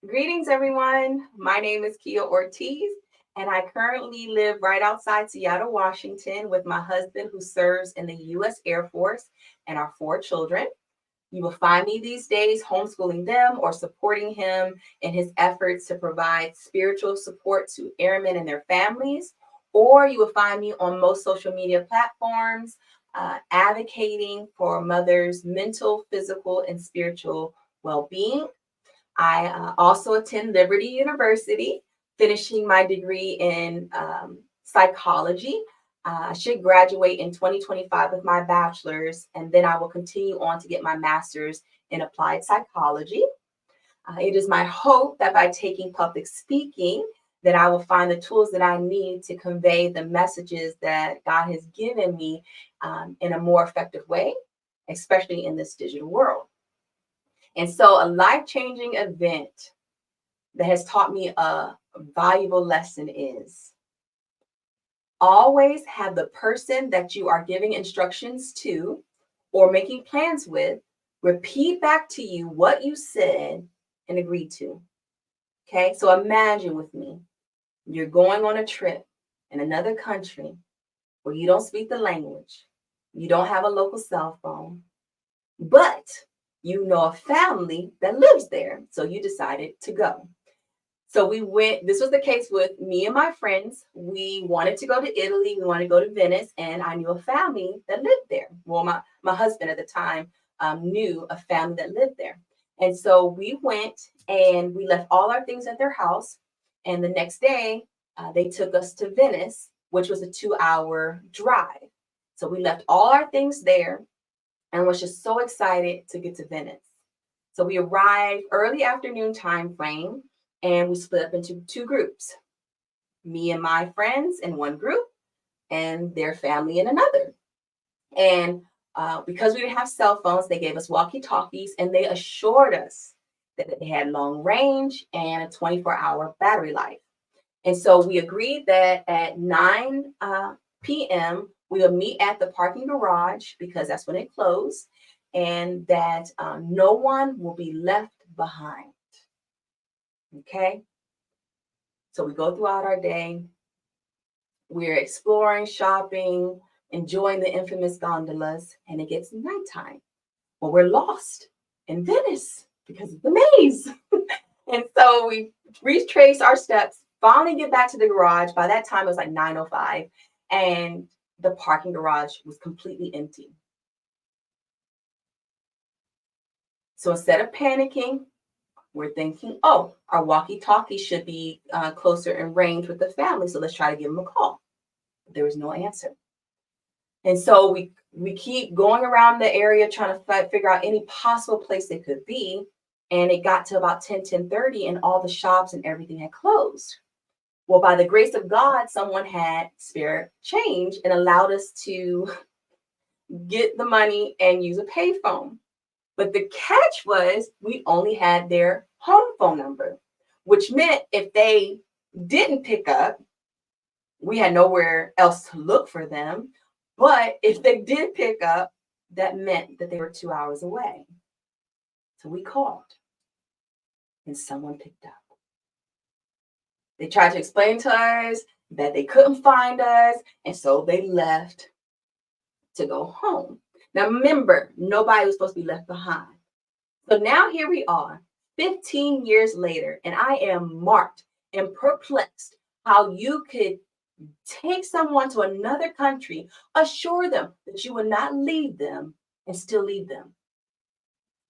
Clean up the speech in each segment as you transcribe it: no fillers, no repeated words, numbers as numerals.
Greetings, everyone. My name is Keia Ortiz, and I currently live right outside Seattle, Washington, with my husband who serves in the U.S. Air Force and our 4 children. You will find me these days homeschooling them or supporting him in his efforts to provide spiritual support to airmen and their families. Or you will find me on most social media platforms advocating for mothers' mental, physical, and spiritual well being. I also attend Liberty University, finishing my degree in psychology. I should graduate in 2025 with my bachelor's, and then I will continue on to get my master's in applied psychology. It is my hope that by taking public speaking, that I will find the tools that I need to convey the messages that God has given me in a more effective way, especially in this digital world. And so, a life changing event that has taught me a valuable lesson is always have the person that you are giving instructions to or making plans with repeat back to you what you said and agreed to. Okay, so imagine with me, you're going on a trip in another country where you don't speak the language, you don't have a local cell phone, but you know a family that lives there. So you decided to go. So we went, this was the case with me and my friends. We wanted to go to Italy, we wanted to go to Venice, and I knew a family that lived there. Well, my husband at the time knew a family that lived there. And so we went and we left all our things at their house. And the next day, they took us to Venice, which was a 2-hour drive. So we left all our things there and was just so excited to get to Venice. So we arrived early afternoon time frame and we split up into 2 groups. Me and my friends in one group and their family in another. And because we didn't have cell phones, they gave us walkie-talkies and they assured us that they had long range and a 24-hour battery life. And so we agreed that at 9 p.m., we will meet at the parking garage because that's when it closed, and that no one will be left behind. Okay? So we go throughout our day. We're exploring, shopping, enjoying the infamous gondolas, and it gets nighttime. Well, we're lost in Venice because of the maze. And so we retrace our steps, finally get back to the garage. By that time, it was like 9:05, and the parking garage was completely empty. So instead of panicking, we're thinking, oh, our walkie-talkie should be closer in range with the family, so let's try to give them a call. But there was no answer. And so we keep going around the area trying to figure out any possible place they could be. And it got to about 10:30, and all the shops and everything had closed. Well, by the grace of God, someone had spare change and allowed us to get the money and use a payphone. But the catch was we only had their home phone number, which meant if they didn't pick up, we had nowhere else to look for them. But if they did pick up, that meant that they were 2 hours away. So we called and someone picked up. They tried to explain to us that they couldn't find us, and so they left to go home. Now remember, nobody was supposed to be left behind. So now here we are, 15 years later, and I am marked and perplexed how you could take someone to another country, assure them that you will not leave them, and still leave them.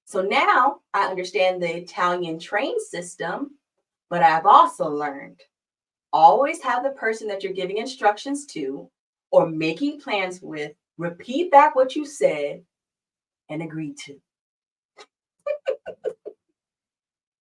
So now I understand the Italian train system, but I've also learned always have the person that you're giving instructions to or making plans with repeat back what you said and agreed to.